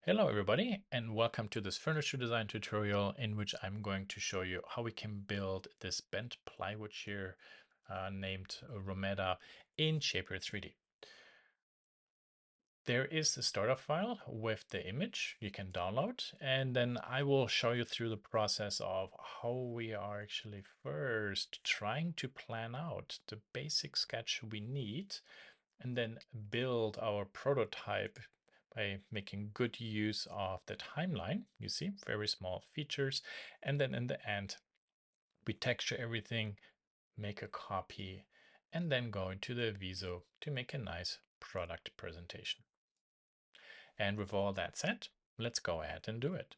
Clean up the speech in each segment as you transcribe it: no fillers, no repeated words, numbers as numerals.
Hello everybody and welcome to this furniture design tutorial in which I'm going to show you how we can build this bent plywood chair named Rometta in Shapr3D. There is a starter file with the image you can download, and then I will show you through the process of how we are actually first trying to plan out the basic sketch we need and then build our prototype by making good use of the timeline. You see, very small features. And then in the end, we texture everything, make a copy, and then go into the Viso to make a nice product presentation. And with all that said, let's go ahead and do it.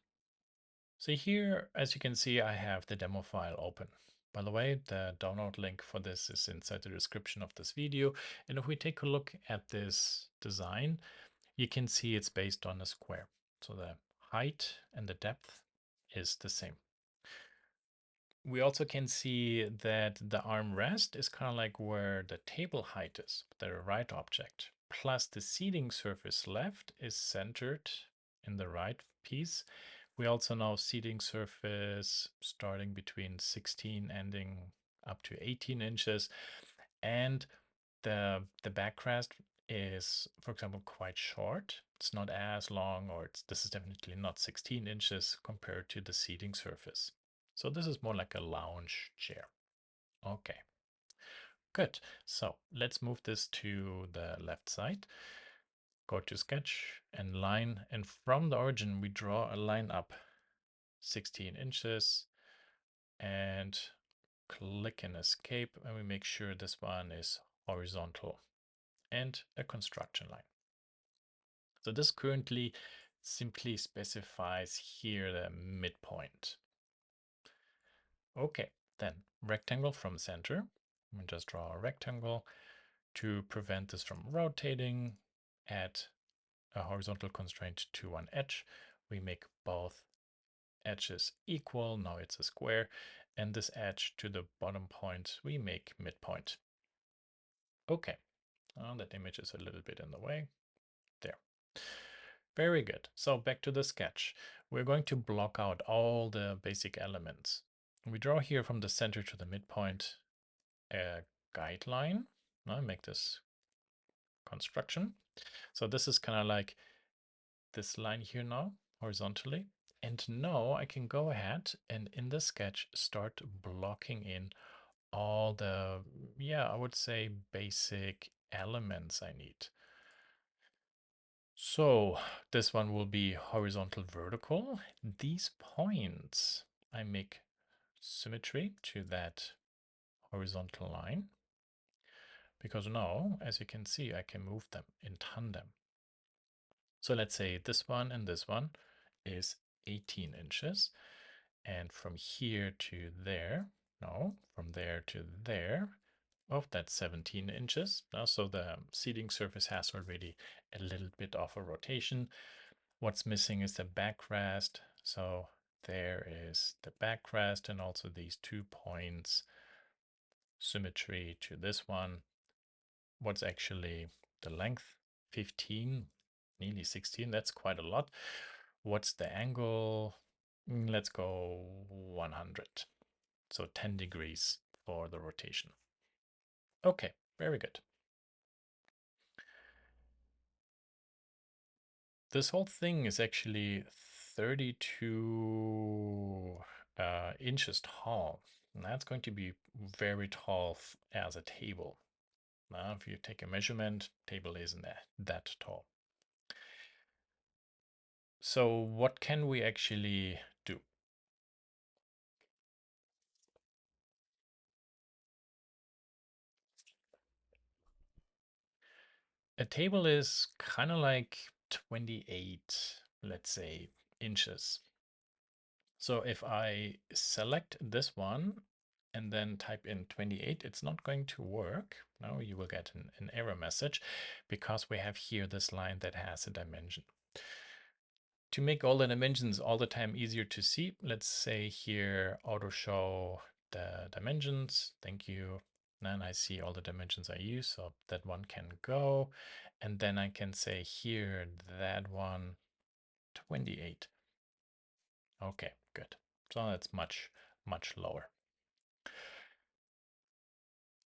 So here, as you can see, I have the demo file open. By the way, the download link for this is inside the description of this video. And if we take a look at this design, you can see it's based on a square. So the height and the depth is the same. We also can see that the armrest is kind of like where the table height is, the right object. Plus the seating surface left is centered in the right piece. We also know seating surface starting between 16 ending up to 18 inches. And the backrest is, for example, quite short. It's not as long, or this is definitely not 16 inches compared to the seating surface. So this is more like a lounge chair. Okay, good. So let's move this to the left side. Go to sketch and line, and from the origin we draw a line up 16 inches and click and escape, and we make sure this one is horizontal and a construction line. So this currently simply specifies here the midpoint. Okay, then rectangle from center. We just draw a rectangle to prevent this from rotating. Add a horizontal constraint to one edge. We make both edges equal. Now it's a square. And this edge to the bottom point, we make midpoint. Okay, that image is a little bit in the way. There. Very good. So back to the sketch. We're going to block out all the basic elements. We draw here from the center to the midpoint a guideline. Now make this construction. So this is kind of like this line here now, horizontally. And now I can go ahead and in the sketch start blocking in all the, I would say basic elements I need. So this one will be horizontal vertical. These points, I make symmetry to that horizontal line because now, as you can see, I can move them in tandem. So let's say this one and this one is 18 inches. And from here to there, no, from there to there, oh, that's 17 inches. So the seating surface has already a little bit of a rotation. What's missing is the backrest. So there is the backrest and also these 2 points, symmetry to this one. What's actually the length? 15, nearly 16. That's quite a lot. What's the angle? Let's go 100. So 10 degrees for the rotation. Okay, very good. This whole thing is actually 32 inches tall. And that's going to be very tall as a table. Now, if you take a measurement, table isn't that tall. So what can we actually do? A table is kind of like 28, let's say, inches. So if I select this one and then type in 28, it's not going to work. Now you will get an error message because we have here this line that has a dimension. To make all the dimensions all the time easier to see, let's say here auto show the dimensions. Thank you. Then I see all the dimensions I use, so that one can go. And then I can say here that one 28. Okay, good. So that's much, much lower.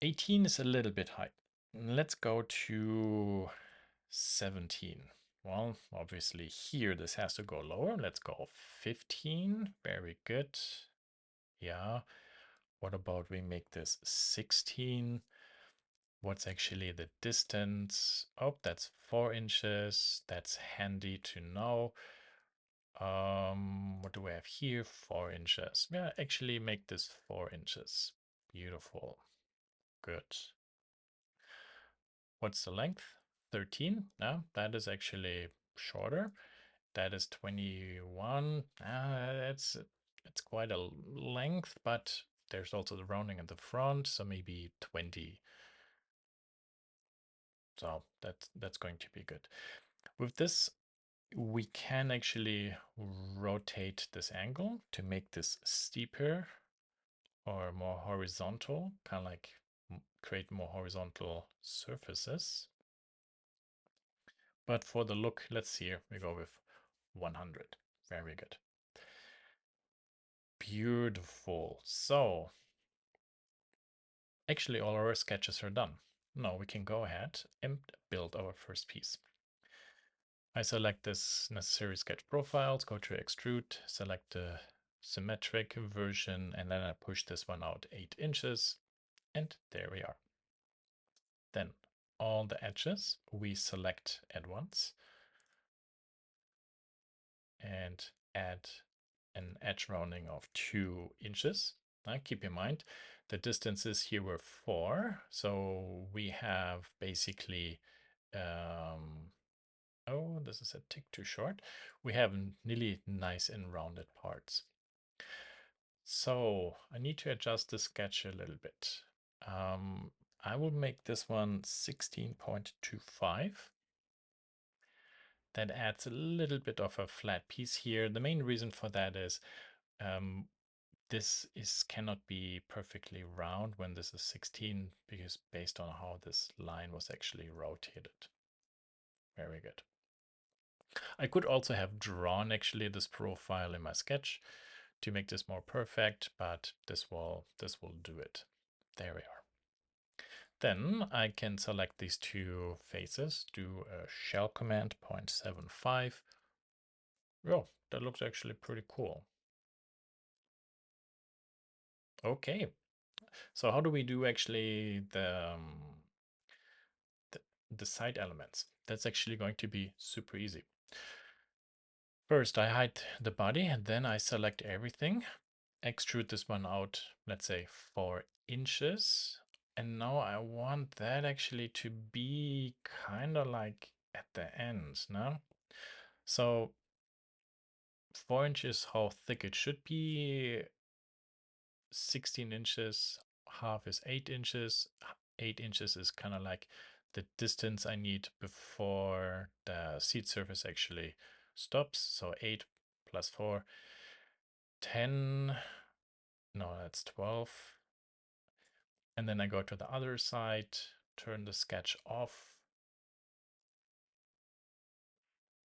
18 is a little bit high. Let's go to 17. Well, obviously here this has to go lower. Let's go 15. Very good. Yeah. What about we make this 16? What's actually the distance? Oh, that's 4 inches. That's handy to know. What do we have here? 4 inches. Yeah, actually make this 4 inches. Beautiful. Good. What's the length? 13. No, that is actually shorter. That is 21. It's quite a length, but there's also the rounding at the front, so maybe 20. So that's going to be good. With this, we can actually rotate this angle to make this steeper or more horizontal, kind of like create more horizontal surfaces. But for the look, let's see here, we go with 100. Very good. Beautiful. So actually all our sketches are done. Now we can go ahead and build our first piece. I select this necessary sketch profiles, go to extrude, select the symmetric version, and then I push this one out 8 inches, and there we are. Then all the edges we select at once and add an edge rounding of 2 inches. Now keep in mind the distances here were 4, so we have basically oh, this is a tick too short. We have nearly nice and rounded parts. So I need to adjust the sketch a little bit. I will make this one 16.25. That adds a little bit of a flat piece here. The main reason for that is this cannot be perfectly round when this is 16 because based on how this line was actually rotated. Very good. I could also have drawn actually this profile in my sketch to make this more perfect, but this will do it. There we are. Then I can select these two faces, do a shell command 0.75. Oh, that looks actually pretty cool. Okay, so how do we do actually the side elements? That's actually going to be super easy. First, I hide the body and then I select everything, extrude this one out, let's say 4 inches. And now I want that actually to be kind of like at the ends, no? So 4 inches how thick it should be, 16 inches, half is 8 inches. 8 inches is kind of like the distance I need before the seat surface actually stops. So 8 plus 4, 10. No, that's 12. And then I go to the other side, turn the sketch off,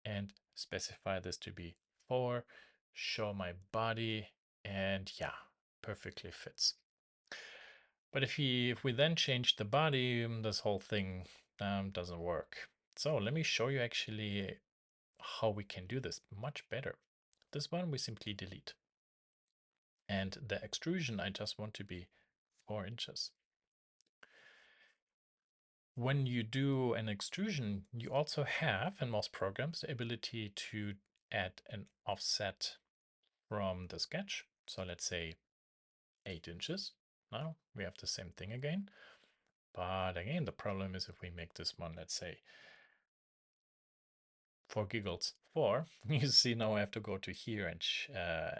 and specify this to be 4, show my body, and yeah, perfectly fits. But if we then change the body, this whole thing doesn't work. So let me show you actually how we can do this much better. This one we simply delete. And the extrusion I just want to be 4 inches. When you do an extrusion, you also have, in most programs, the ability to add an offset from the sketch. So let's say 8 inches. Now we have the same thing again. But again, the problem is if we make this one, let's say, for giggles 4, you see now I have to go to here and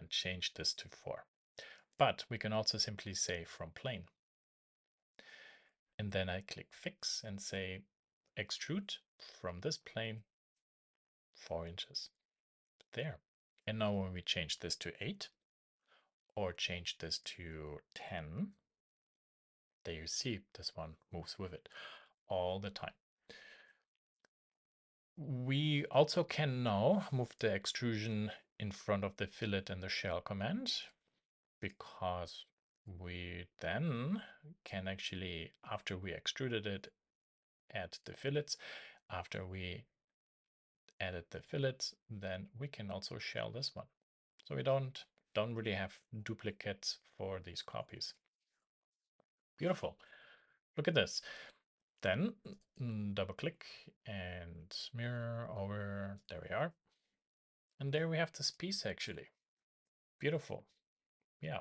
change this to 4. But we can also simply say from plane. And then I click fix and say extrude from this plane 4 inches. There. And now when we change this to 8 or change this to 10, there you see this one moves with it all the time. We also can now move the extrusion in front of the fillet and the shell command, because we then can actually, after we extruded it, add the fillets. After we added the fillets, then we can also shell this one. So we don't really have duplicates for these copies. Beautiful. Look at this. Then double click and mirror over. There we are. And there we have this piece actually. Beautiful. Yeah.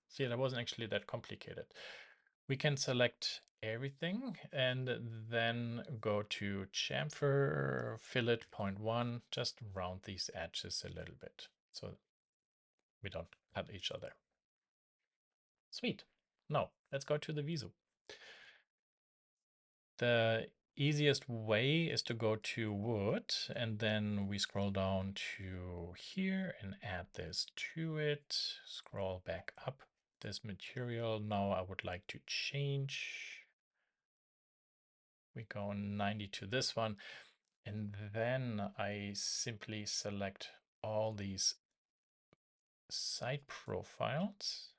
See, that wasn't actually that complicated. We can select everything and then go to chamfer fillet point 1, just round these edges a little bit so we don't cut each other. Sweet. Now let's go to the visu. The easiest way is to go to wood and then we scroll down to here and add this to it. Scroll back up this material. Now I would like to change. We go 90 to this one, and then I simply select all these side profiles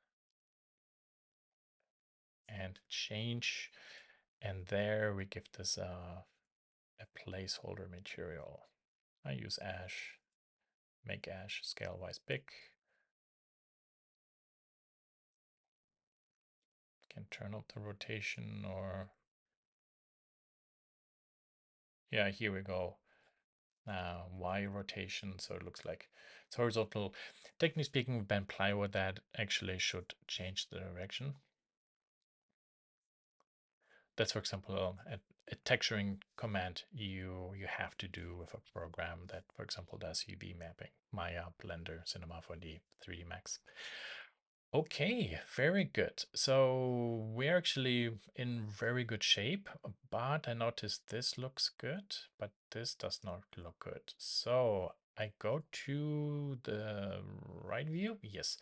and change, and there we give this a placeholder material. I use ash, make ash scale wise big. Can turn up the rotation, or yeah, here we go. Y rotation, so it looks like it's horizontal. Technically speaking, with bent plywood, that actually should change the direction. That's, for example, a texturing command you have to do with a program that, for example, does UV mapping, Maya, Blender, Cinema 4D, 3D Max. Okay, very good. So we're actually in very good shape, but I noticed this looks good, but this does not look good. So I go to the right view. Yes,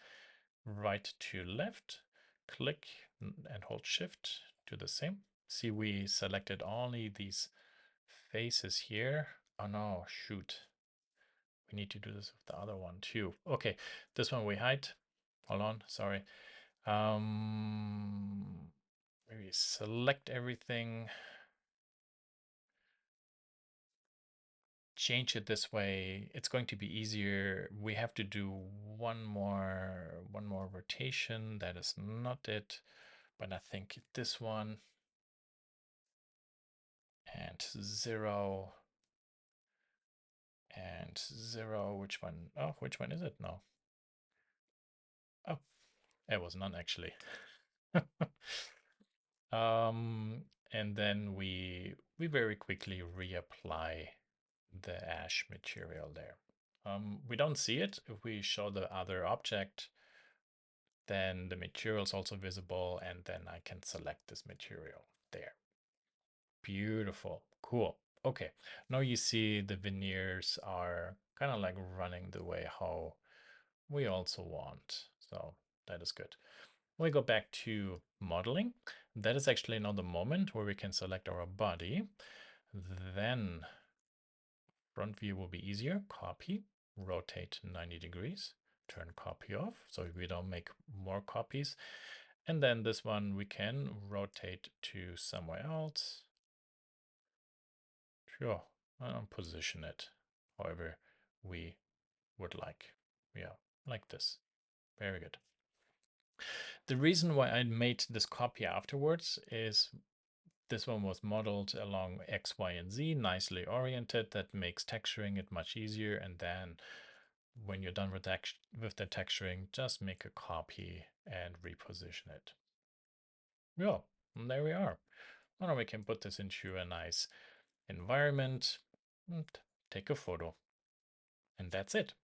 right to left, click and hold shift to the same. See, we selected only these faces here. Oh no, shoot. We need to do this with the other one too. Okay, this one we hide. Hold on, sorry. Maybe select everything. Change it this way. It's going to be easier. We have to do one more rotation. That is not it, but I think this one and 0 and 0. Which one? Oh, which one is it now? Oh, it was none actually. And then we very quickly reapply the ash material there. We don't see it. If we show the other object, then the material is also visible, and then I can select this material there. Beautiful. Cool. Okay. Now you see the veneers are kind of like running the way how we also want. So that is good. When we go back to modeling, that is actually now the moment where we can select our body. Then front view will be easier. Copy, rotate 90 degrees, turn copy off so we don't make more copies. And then this one we can rotate to somewhere else. Sure, I'll position it however we would like. Yeah, like this. Very good. The reason why I made this copy afterwards is this one was modeled along X, Y, and Z, nicely oriented. That makes texturing it much easier. And then when you're done with the texturing, just make a copy and reposition it. Yeah, and there we are. Now we can put this into a nice environment and take a photo. And that's it.